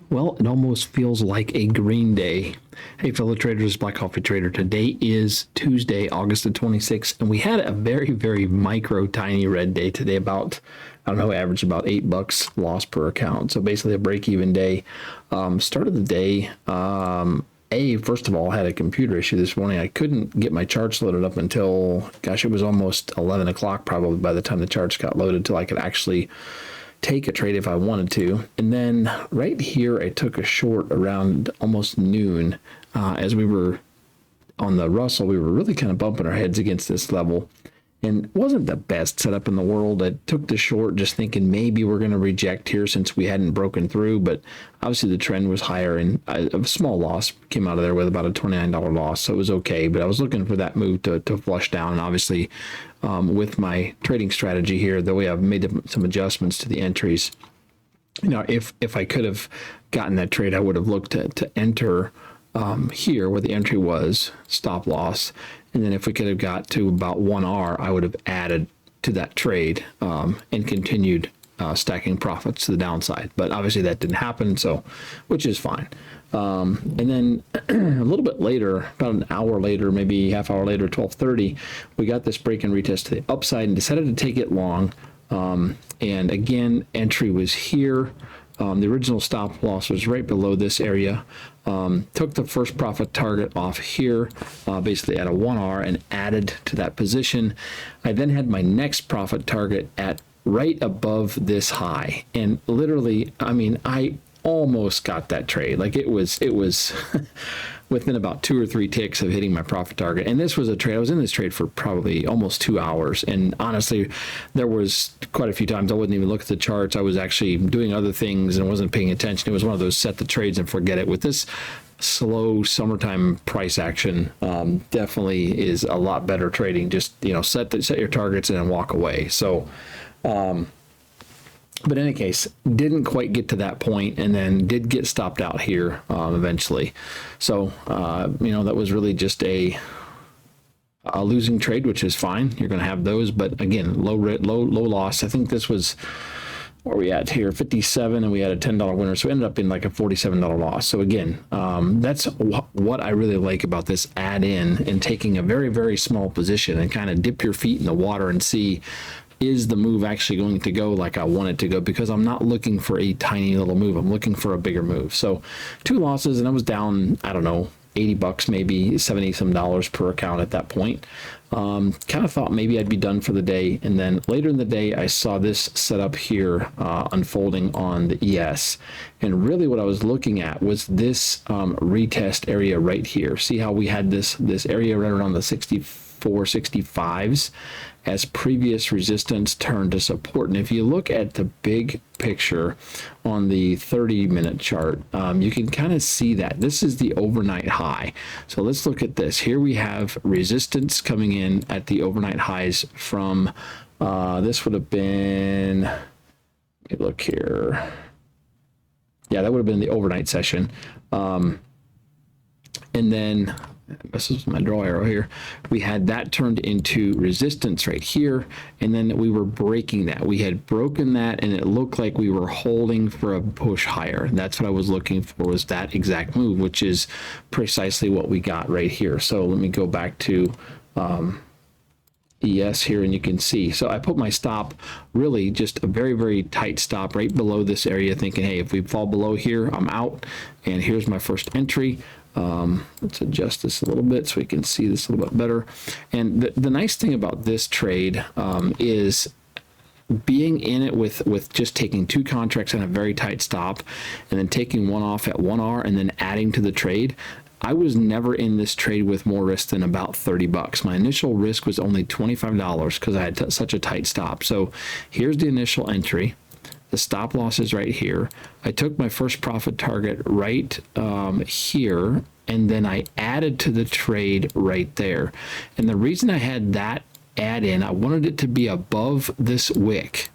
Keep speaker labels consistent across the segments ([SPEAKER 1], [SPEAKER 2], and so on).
[SPEAKER 1] Well, it almost feels like a green day. Hey, fellow traders, Black Coffee Trader. Today is Tuesday, August the 26th, and we had a very, very micro, tiny red day today. About, I don't know, average about $8 loss per account. So basically a break-even day. Start of the day. First of all, I had a computer issue this morning. I couldn't get my charts loaded up until, gosh, it was almost 11 o'clock probably by the time the charts got loaded till I could actually take a trade if I wanted to. And then right here, I took a short around almost noon. As we were on the Russell, we were really kind of bumping our heads against this level. And it wasn't the best setup in the world. I took the short just thinking maybe we're going to reject here since we hadn't broken through. But obviously the trend was higher, and a small loss came out of there with about a $29 loss. So it was okay. But I was looking for that move to flush down. And obviously with my trading strategy here, the way I've made some adjustments to the entries, you know, if I could have gotten that trade, I would have looked to enter here where the entry was, stop loss. And then if we could have got to about 1R, I would have added to that trade and continued stacking profits to the downside. But obviously that didn't happen, so which is fine. And then a little bit later, about an hour later, maybe half hour later, 12:30, we got this break and retest to the upside and decided to take it long. And again, entry was here. The original stop loss was right below this area. Took the first profit target off here, basically at a 1R, and added to that position. I then had my next profit target at right above this high. And literally, I mean, I almost got that trade. Like it was within about 2 or 3 ticks of hitting my profit target. And this was a trade, I was in this trade for probably almost 2 hours. And honestly, there was quite a few times I wouldn't even look at the charts. I was actually doing other things and wasn't paying attention. It was one of those set the trades and forget it. With this slow summertime price action, definitely is a lot better trading. Just, you know, set your targets and then walk away. So, but in any case, didn't quite get to that point, and then did get stopped out here eventually. So, you know, that was really just a losing trade, which is fine. You're going to have those, but again, low loss. I think this was where we at here, 57, and we had a $10 winner, so it ended up in like a $47 loss. So again, that's what I really like about this add-in and taking a very, very small position and kind of dip your feet in the water and see, is the move actually going to go like I want it to go? Because I'm not looking for a tiny little move. I'm looking for a bigger move. So 2 losses, and I was down, I don't know, $80 maybe, 70 some dollars per account at that point. Kind of thought maybe I'd be done for the day. And then later in the day, I saw this setup here unfolding on the ES. And really what I was looking at was this retest area right here. See how we had this area right around the 64, 65s as previous resistance turned to support. And if you look at the big picture on the 30-minute chart, you can kind of see that this is the overnight high. So let's look at this. Here we have resistance coming in at the overnight highs from, this would have been, let me look here. Yeah, that would have been the overnight session. And then, this is my draw arrow here, we had that turned into resistance right here, and then we were breaking that. We had broken that, and it looked like we were holding for a push higher. That's what I was looking for, was that exact move, which is precisely what we got right here. So let me go back to ES here, and you can see. So I put my stop, really just a very, very tight stop right below this area, thinking, hey, if we fall below here, I'm out. And here's my first entry. Let's adjust this a little bit so we can see this a little bit better. And the nice thing about this trade is being in it with just taking 2 contracts and a very tight stop, and then taking one off at 1R and then adding to the trade. I was never in this trade with more risk than about $30. My initial risk was only $25 because I had such a tight stop. So here's the initial entry. The stop loss is right here. I took my first profit target right here, and then I added to the trade right there. And the reason I had that add in, I wanted it to be above this wick,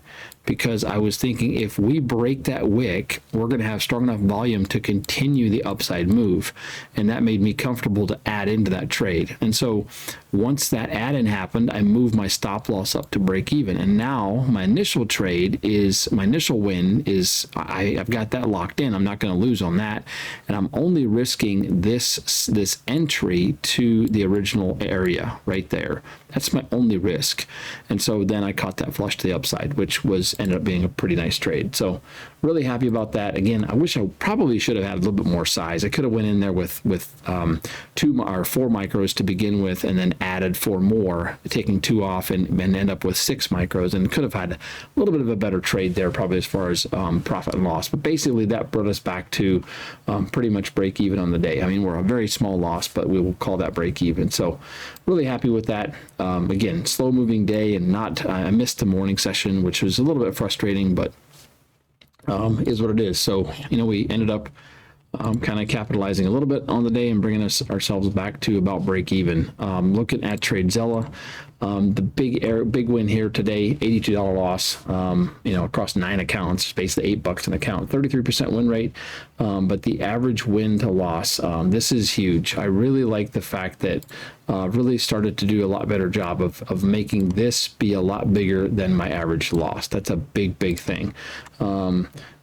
[SPEAKER 1] because I was thinking if we break that wick, we're going to have strong enough volume to continue the upside move. And that made me comfortable to add into that trade. And so once that add-in happened, I moved my stop loss up to break even. And now my initial win is I've got that locked in. I'm not going to lose on that. And I'm only risking this entry to the original area right there. That's my only risk. And so then I caught that flush to the upside, which ended up being a pretty nice trade. So really happy about that. Again, I wish I probably should have had a little bit more size. I could have went in there with 2 or 4 micros to begin with, and then added 4 more, taking 2 off and end up with 6 micros, and could have had a little bit of a better trade there, probably as far as profit and loss. But basically that brought us back to pretty much break even on the day. I mean, we're a very small loss, but we will call that break even. So really happy with that. Again, slow moving day, and I missed the morning session, which was a little bit frustrating, but is what it is. So, we ended up kind of capitalizing a little bit on the day and bringing ourselves back to about break even. Looking at TradeZella, the big win here today, $82 loss, across 9 accounts, basically $8 an account, 33% win rate. But the average win to loss, this is huge. I really like the fact that really started to do a lot better job of making this be a lot bigger than my average loss. That's a big thing.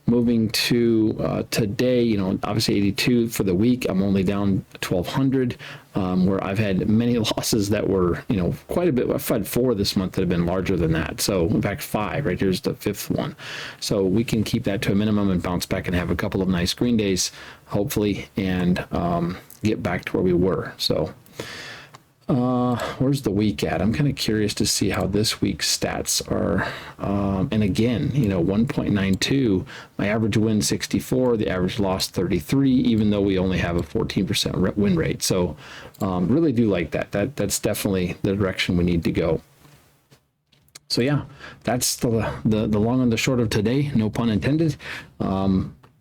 [SPEAKER 1] Moving to today, obviously 82 for the week. I'm only down 1,200, where I've had many losses that were, quite a bit. I've had 4 this month that have been larger than that. So in fact, 5, right? Here's the 5th one. So we can keep that to a minimum and bounce back and have a couple of nice green days, hopefully, and get back to where we were. So where's the week at? I'm kind of curious to see how this week's stats are. And again, 1.92, my average win 64, the average loss 33, even though we only have a 14% win rate. So really do like that. That's definitely the direction we need to go. So yeah, that's the long and the short of today, no pun intended.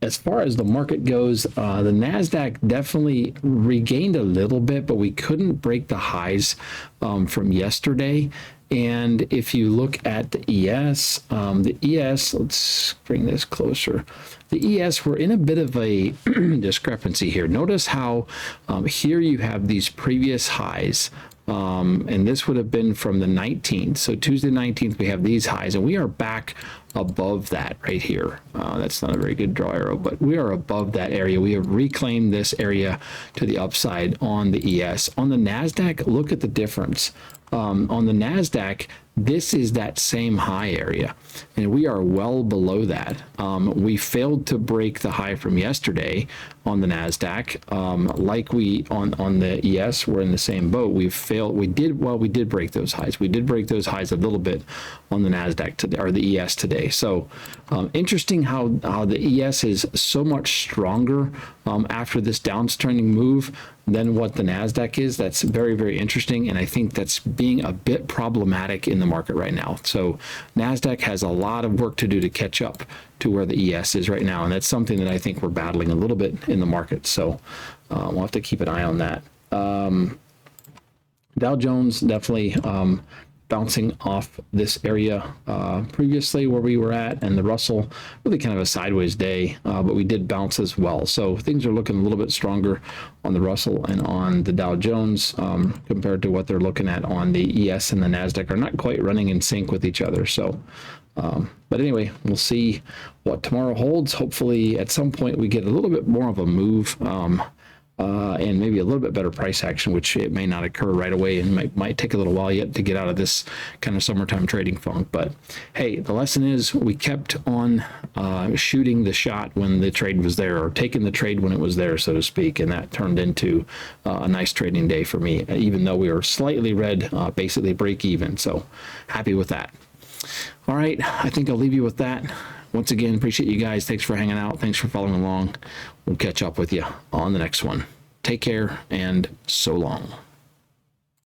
[SPEAKER 1] As far as the market goes, the NASDAQ definitely regained a little bit, but we couldn't break the highs from yesterday. And if you look at the ES, let's bring this closer. The ES, we're in a bit of a discrepancy here. Notice how here you have these previous highs. And this would have been from the 19th. So Tuesday 19th, we have these highs, and we are back above that right here. That's not a very good draw arrow, but we are above that area. We have reclaimed this area to the upside on the ES. On the NASDAQ, look at the difference. On the NASDAQ, this is that same high area, and we are well below that. We failed to break the high from yesterday on the NASDAQ. Like we on the ES, we're in the same boat. We did break those highs. We did break those highs a little bit on the NASDAQ today, or the ES today. So interesting how the ES is so much stronger after this downturning move than what the NASDAQ is. That's very interesting, and I think that's being a bit problematic in the market right now. So NASDAQ has a lot of work to do to catch up to where the ES is right now, and that's something that I think we're battling a little bit in the market. So we'll have to keep an eye on that. Dow Jones definitely bouncing off this area previously where we were at, and the Russell really kind of a sideways day, but we did bounce as well. So things are looking a little bit stronger on the Russell and on the Dow Jones compared to what they're looking at on the ES, and the NASDAQ are not quite running in sync with each other. So but anyway, we'll see what tomorrow holds. Hopefully at some point we get a little bit more of a move and maybe a little bit better price action, which it may not occur right away, and might take a little while yet to get out of this kind of summertime trading funk. But hey, the lesson is we kept on shooting the shot when the trade was there, or taking the trade when it was there, so to speak, and that turned into a nice trading day for me, even though we were slightly red, basically break even. So happy with that. All right, I think I'll leave you with that. Once again, appreciate you guys. Thanks for hanging out. Thanks for following along. We'll catch up with you on the next one. Take care, and so long.